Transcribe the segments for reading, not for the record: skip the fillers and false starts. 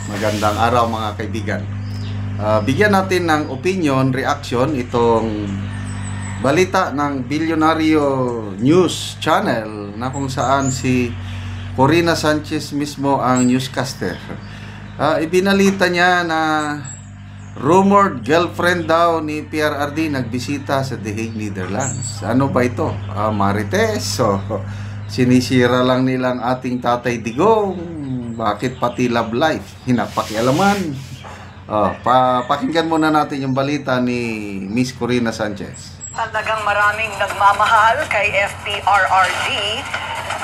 Magandang araw mga kaibigan. Bigyan natin ng opinion, reaction itong balita ng Bilyonaryo News Channel na kung saan si Corina Sanchez mismo ang newscaster. Ibinalita niya na rumored girlfriend daw ni PRRD nagbisita sa The Hague, Netherlands. Ano ba ito? Marites? So, sinisira lang nilang ating Tatay Digong. Bakit pati love life? Hinapakialaman. Pakinggan muna natin yung balita ni Miss Corina Sanchez. Talagang maraming nagmamahal kay FPRRD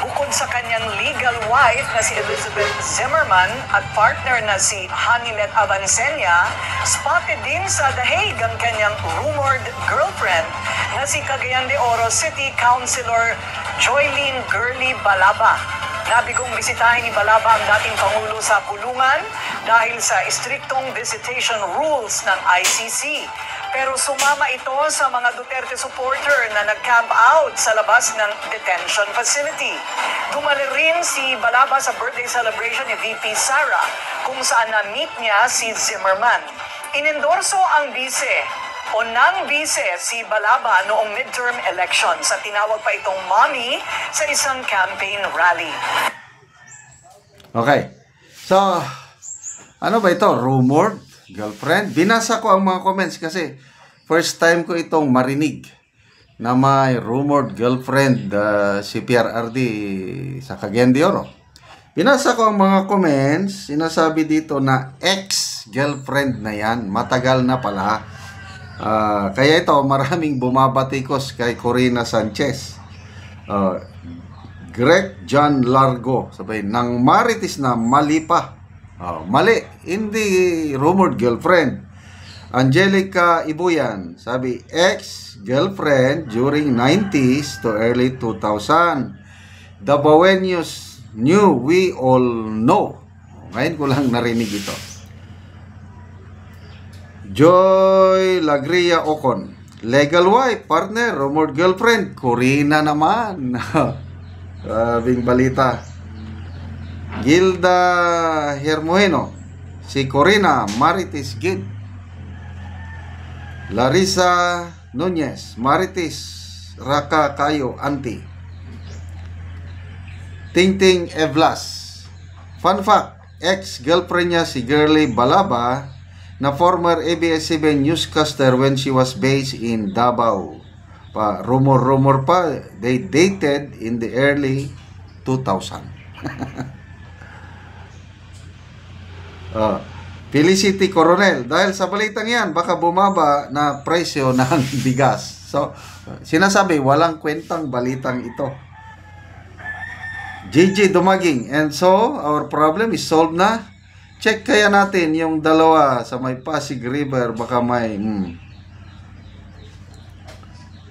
bukod sa kanyang legal wife na si Elizabeth Zimmerman at partner na si Hanilet Avancenia. Spotted din sa The Hague ang kanyang rumored girlfriend na si Cagayan de Oro City Councilor Joylene Girly Balaba. Nabigong bisitahin ni Balaba ang dating Pangulo sa kulungan dahil sa istriktong visitation rules ng ICC. Pero sumama ito sa mga Duterte supporter na nag-camp out sa labas ng detention facility. Dumali rin si Balaba sa birthday celebration ni VP Sara kung saan na-meet niya si Zimmerman. Inendorso ang bise si Balaba noong midterm elections at tinawag pa itong mommy sa isang campaign rally. Okay. So, ano ba ito? Rumored girlfriend? Binasa ko ang mga comments kasi first time ko itong marinig na may rumored girlfriend si PRRD sa Cagayan de Oro. Binasa ko ang mga comments, sinasabi dito na ex-girlfriend na yan, matagal na pala. Kaya ito, maraming bumabatikos kay Corina Sanchez. Greg John Largo, sabi, nang marites na mali pa. Mali, hindi rumored girlfriend. Angelica Ibuyan, sabi, ex-girlfriend during 90s to early 2000. The Bawenyos knew, we all know. Ngayon ko lang narinig ito. Joy Lagria Ocon, legal wife, partner, rumored girlfriend, Corina naman. Sabing balita. Gilda Hermoeno, si Corina, marites gid. Larissa Nunez, marites, raka kayo, auntie. Tingting Evlas, fun fact, ex-girlfriend niya si Girly Balaba, na former ABS-CBN newscaster when she was based in Davao. Rumor pa, they dated in the early 2000. Felicity Coronel, dahil sa balitang yan, baka bumaba na presyo ng bigas. So, sinasabi, walang kwentang balitang ito. Gigi Dumaging, and so, our problem is solved na. Check kaya natin yung dalawa sa may Pasig River, baka may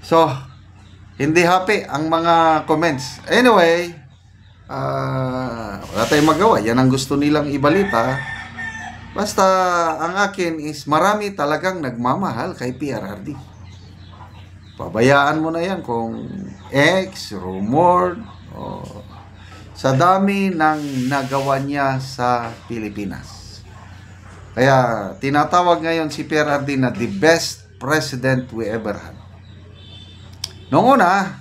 So, hindi happy ang mga comments. Anyway, wala tayong magawa. Yan ang gusto nilang ibalita. Basta ang akin is marami talagang nagmamahal kay PRRD. Pabayaan mo na yan kung ex, rumored, sa dami ng nagawa niya sa Pilipinas. Kaya tinatawag ngayon si PRRD na the best president we ever had. Noong una,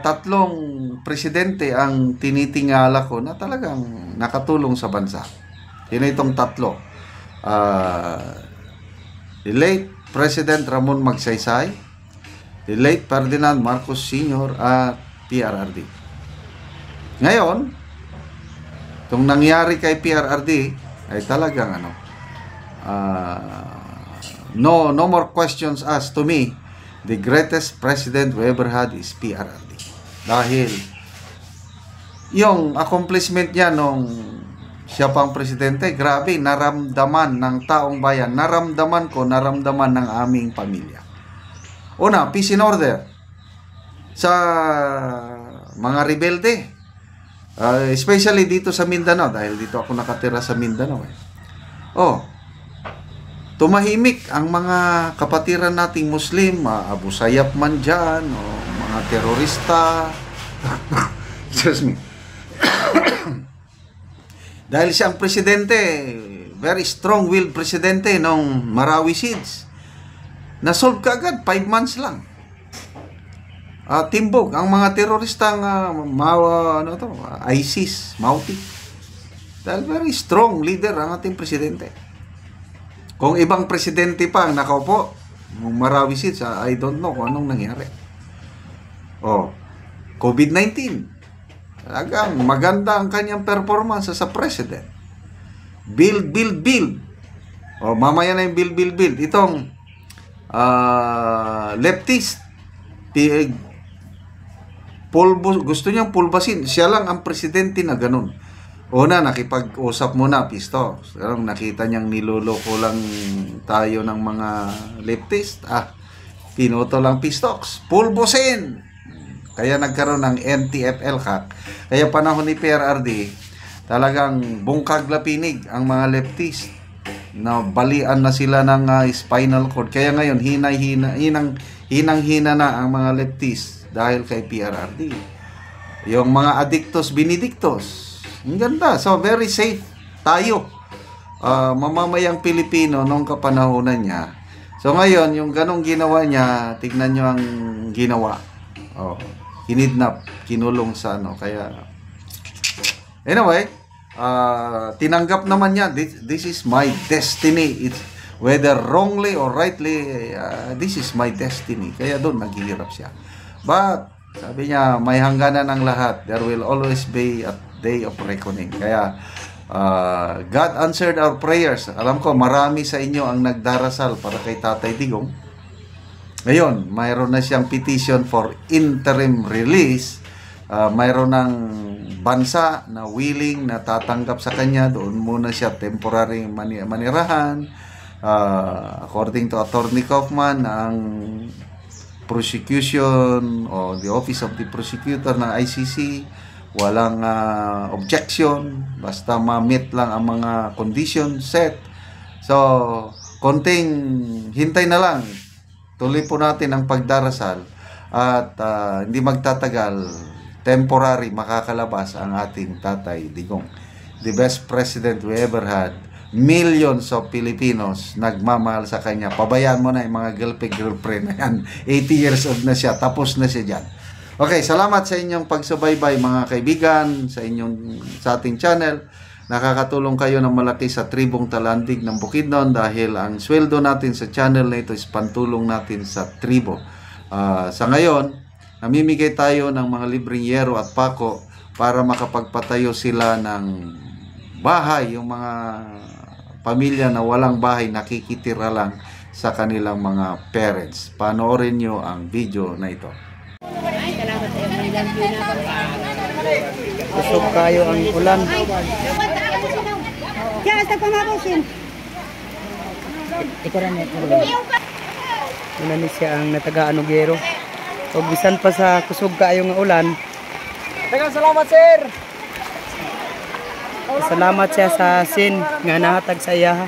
tatlong presidente ang tinitingala ko na talagang nakatulong sa bansa. Yun itong tatlo. The late President Ramon Magsaysay, the late Ferdinand Marcos Sr. at PRRD. Ngayon, itong nangyari kay PRRD ay talagang no more questions asked. To me, the greatest president we ever had is PRRD. Dahil yung accomplishment niya nung siya pang presidente, grabe, naramdaman ng taong bayan, naramdaman ng aming pamilya. Una, peace and order sa mga rebelde. Especially dito sa Mindanao, dahil dito ako nakatira sa Mindanao. Tumahimik ang mga kapatiran nating Muslim, Abu Sayyaf man dyan, mga terorista. Excuse me. Dahil siyang presidente, very strong-willed presidente nung Marawi Siege. Nasolve kaagad, 5 months lang. Timbog ang mga teroristang ISIS, Mauti. Dahil very strong leader ang ating presidente. Kung ibang presidente pa ang nakaupo, Marawi Siege, I don't know kung anong nangyari. COVID-19. Talagang maganda ang kanyang performance sa president. Build. Mamaya na yung build. Itong leftist, gusto niyang pulbasin. Siya lang ang presidente na ganun. Una, nakipag-usap muna, pisto. Nakita niyang niloloko lang tayo ng mga leftist. Pinoto lang pistoks. Pulbusin! Kaya nagkaroon ng NTFL hack. Kaya panahon ni PRRD, talagang bungkag lapinig ang mga leftist. Balian na sila ng spinal cord. Kaya ngayon, hinang-hina na ang mga leftist dahil kay PRRD. Yung mga addictos, binidictos. Ang ganda. So, very safe tayo. Mamamayang Pilipino nung kapanahonan niya. So, ngayon, yung ganong ginawa niya, tignan nyo ang ginawa. Kinidnap, kinulong sa Kaya, anyway, tinanggap naman niya, this is my destiny. It's, whether wrongly or rightly, this is my destiny. Kaya doon, naghihirap siya. But, sabi niya, may hangganan ang lahat. There will always be a day of reckoning. Kaya, God answered our prayers. Alam ko, marami sa inyo ang nagdarasal para kay Tatay Digong. Ngayon, mayroon na siyang petition for interim release. Mayroon ng bansa na willing na tatanggap sa kanya. Doon muna siya temporary manirahan. According to Attorney Kaufman, ang prosecution o the office of the prosecutor ng ICC, walang objection. Basta ma-meet lang ang mga condition set. So, konting hintay na lang. Tuloy po natin ang pagdarasal at hindi magtatagal, temporary makakalabas ang ating Tatay Digong. The best president we ever had. Millions of Filipinos nagmamahal sa kanya. Pabayaan mo na yung mga girlfriend na yan. 80 years old na siya. Tapos na siya dyan. Okay, salamat sa inyong pagsubaybay mga kaibigan, sa ating channel. Nakakatulong kayo ng malaki sa tribong Talandig ng Bukidnon dahil ang sweldo natin sa channel na ito is pantulong natin sa tribo. Sa ngayon, namimigay tayo ng mga libreng yero at pako para makapagpatayo sila ng bahay, yung mga pamilya na walang bahay, nakikitira lang sa kanilang mga parents. Panoorin nyo ang video na ito. Usok kayo ang ulan. Diyan, sa pamabusin. Una ni siya ang nataga-anugero. O bisan pa sa kusog kayo nga ulan. Daghang salamat, sir. Salamat siya sa sin nga nahatag sa iya.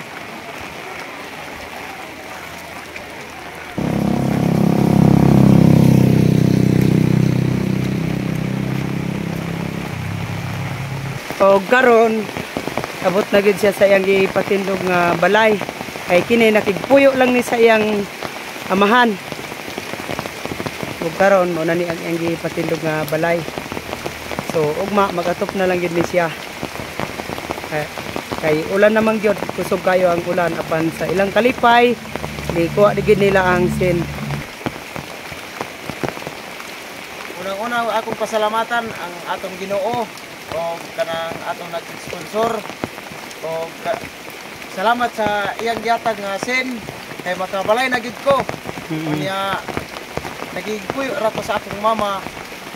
O karon abot na gid siya sa iyang ipatindog nga balay. Kay kini nakigpuyo lang ni sa iyang amahan. O karon mo na ni ang iyang ipatindog nga balay. So ugma magatop na lang gid ni siya. Kay ulan namang gyud, kusog kayo ang ulan apan sa ilang kalipay di kuha digid nila ang sin. Unang-una akong pasalamatan ang atong Ginoo o kanang atong nag-sponsor o salamat sa iyang gihatag nga sin kay makabalay na gid ko. Unya nagigpuyo ra ko sa akong mama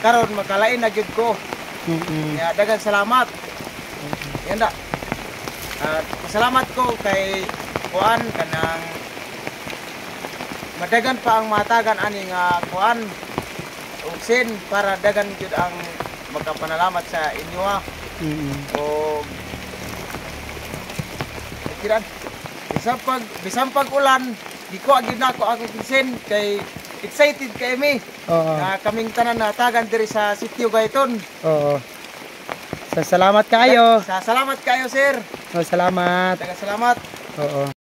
karon makalain na gid ko. Kaya daghang salamat. Yan da. Pasalamat ko kay kuan kanang madagan pa ang matagan ani nga kuan ug sin para dagan gyud ang magkapanalamat sa inyo o kiran bisan pag ulan di ko agid nako ako sin kay excited kay mi na kaming tanan na tagan diri sa sitio Gayton. Sa salamat kayo. Sa salamat kayo, sir. Oh, salamat. Taga salamat. Oo.